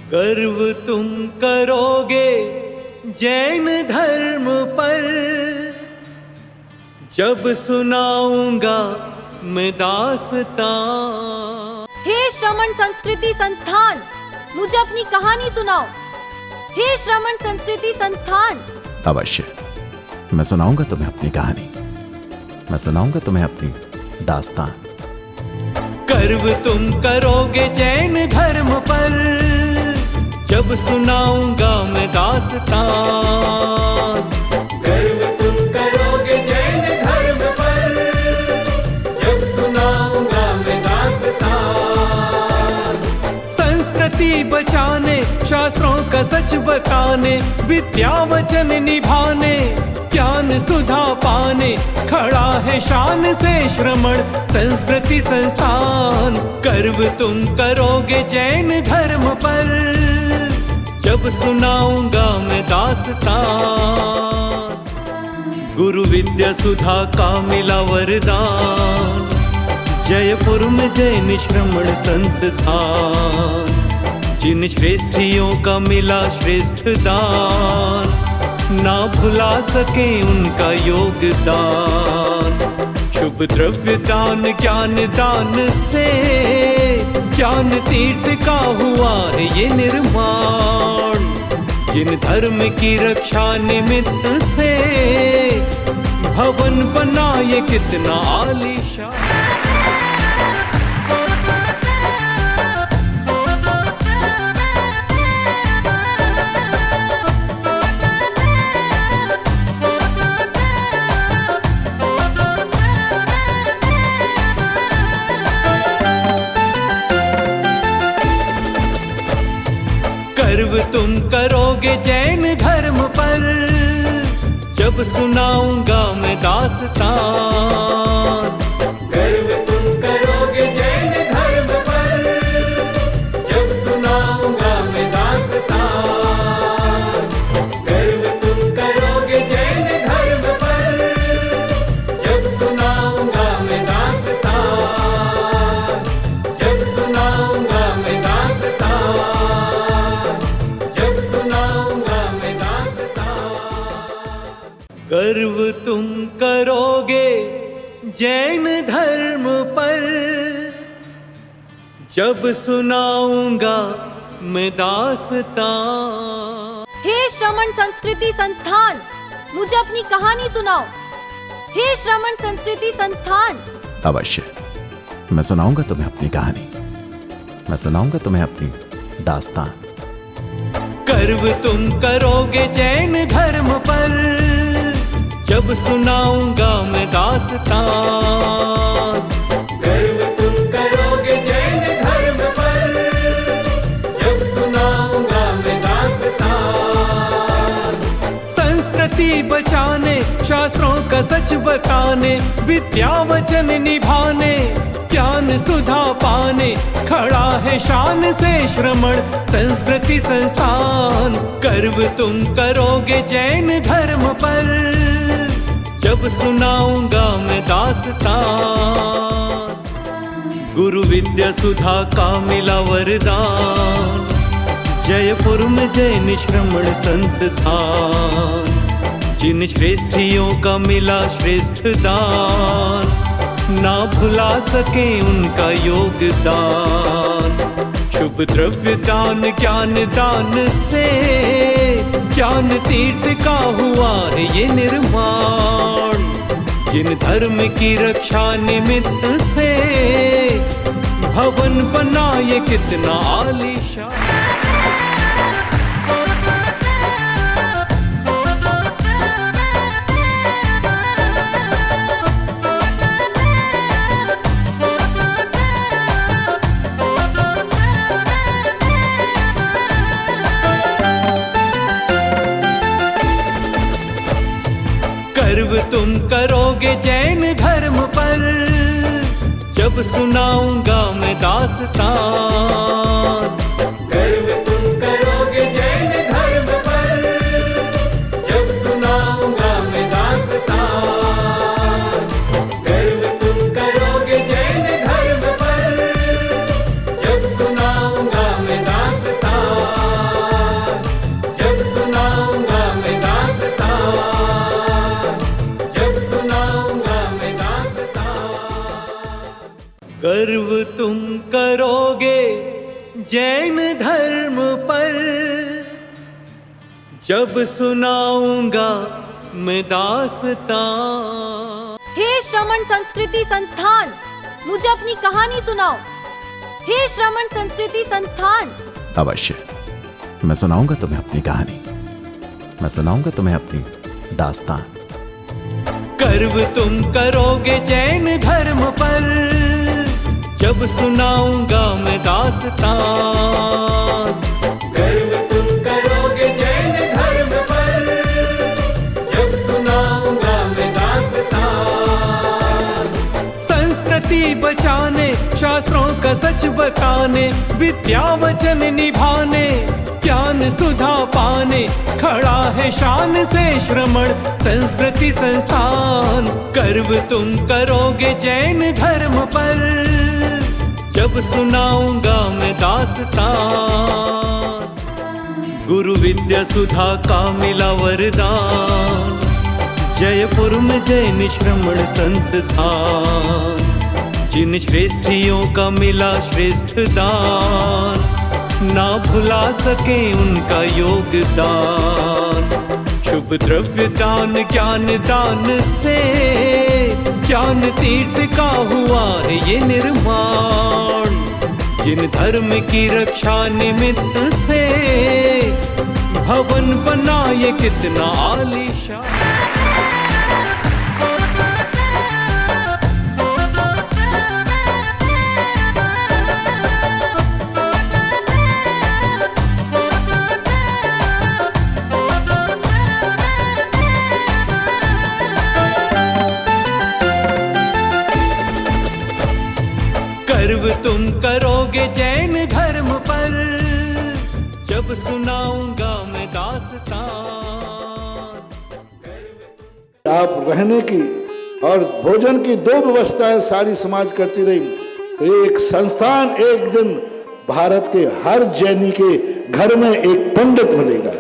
गर्व तुम करोगे जैन धर्म पर, जब सुनाऊंगा मैं दास्तां। हे श्रमण संस्कृति संस्थान, मुझे अपनी कहानी सुनाओ। हे श्रमण संस्कृति संस्थान। अवश्य, मैं सुनाऊंगा तुम्हें अपनी कहानी, मैं सुनाऊंगा तुम्हें अपनी दास्तान। गर्व तुम करोगे जैन धर्म पर, जब सुनाऊंगा मैं दास्तान। गर्व तुम करोगे जैन धर्म पर, जब सुनाऊंगा मैं दास्तान। संस्कृति बचाने, शास्त्रों का सच बताने, विद्या वचन निभाने, ज्ञान सुधा पाने, खड़ा है शान से श्रमण संस्कृति संस्थान। गर्व तुम करोगे जैन धर्म पर, जब सुनाऊंगा मैं दास्तान। गुरु विद्या सुधा का मिला वरदान, जयपुर में जैन श्रमण संस्थान। जिन श्रेष्ठियों का मिला श्रेष्ठ दान, ना भुला सके उनका योगदान। शुभ द्रव्य दान ज्ञान दान से, ज्ञान तीर्थ का हुआ है ये निर्माण। जिन धर्म की रक्षा निमित्त से, भवन बना ये कितना आलीशान। गर्व तुम करोगे जैन धर्म पर, जब सुनाऊंगा मैं दास्तान। गर्व तुम करोगे जैन धर्म पर, जब सुनाऊंगा मैं दास्तान। गर्व तुम करोगे जैन धर्म पर, जब सुनाऊंगा मैं दास्तान। जब सुनाऊंगा मैं दास्तान, जब सुनाऊंगा मैं दास्तान। गर्व तुम करोगे जैन धर्म पर, जब सुनाऊंगा मैं दास्तान। हे श्रमण संस्कृति संस्थान, मुझे अपनी कहानी सुनाओ। हे श्रमण संस्कृति संस्थान। अवश्य, मैं सुनाऊंगा तुम्हें अपनी कहानी, मैं सुनाऊंगा तुम्हें अपनी दास्तान। गर्व तुम करोगे जैन धर्म पर, जब सुनाऊंगा मैं दास्तान। गर्व तुम करोगे जैन धर्म पर, जब सुनाऊंगा मैं दास्तान। संस्कृति बचाने, शास्त्रों का सच बताने, विद्या वचन निभाने, ज्ञान सुधा पाने, खड़ा है शान से श्रमण संस्कृति संस्थान। गर्व तुम करोगे जैन धर्म पर, जब सुनाऊंगा मैं दास्तान। गुरु विद्या सुधा का मिला वरदान, जयपुर में जैन श्रमण संस्थान। जिन श्रेष्ठियों का मिला श्रेष्ठ दान, ना भुला सके उनका योगदान। शुभ द्रव्य दान ज्ञान दान से, ज्ञान तीर्थ का हुआ है ये निर्माण। जिन धर्म की रक्षा निमित्त से, भवन बना ये कितना आलीशान। गर्व तुम करोगे जैन धर्म पर, जब सुनाऊंगा मैं दास्तान। गर्व तुम करोगे जैन धर्म पर, जब सुनाऊंगा मैं दास्तान। गर्व तुम करोगे जैन धर्म पर, जब सुनाऊंगा मैं दास्तान। गर्व तुम करोगे जैन धर्म पर, जब सुनाऊंगा मैं दास्तां। हे श्रमण संस्कृति संस्थान, मुझे अपनी कहानी सुनाओ। हे श्रमण संस्कृति संस्थान। अवश्य, मैं सुनाऊंगा तुम्हें अपनी कहानी, मैं सुनाऊंगा तुम्हें अपनी दास्तान। गर्व तुम करोगे जैन धर्म पर, जब सुनाऊंगा मैं दास्तान। गर्व तुम करोगे जैन धर्म पर, जब सुनाऊंगा मैं दास्तान। संस्कृति बचाने, शास्त्रों का सच बताने, विद्या वचन निभाने, ज्ञान सुधा पाने, खड़ा है शान से श्रमण संस्कृति संस्थान। गर्व तुम करोगे जैन धर्म पर, जब सुनाऊंगा मैं दास्तान। गुरु विद्या सुधा का मिला वरदान, जयपुर में जैन श्रमण संस्थान। जिन श्रेष्ठियों का मिला श्रेष्ठ दान, ना भुला सके उनका योगदान। शुभ द्रव्य दान ज्ञान दान से, ज्ञान तीर्थ का हुआ है ये निर्माण। जिन धर्म की रक्षा निमित्त से, भवन बना ये कितना आलीशान। गर्व तुम करोगे जैन धर्म पर, जब सुनाऊंगा मैं दास्तान। आप रहने की और भोजन की दो व्यवस्थाएं सारी समाज करती रही, तो एक संस्थान एक दिन भारत के हर जैनी के घर में एक पंडित मिलेगा।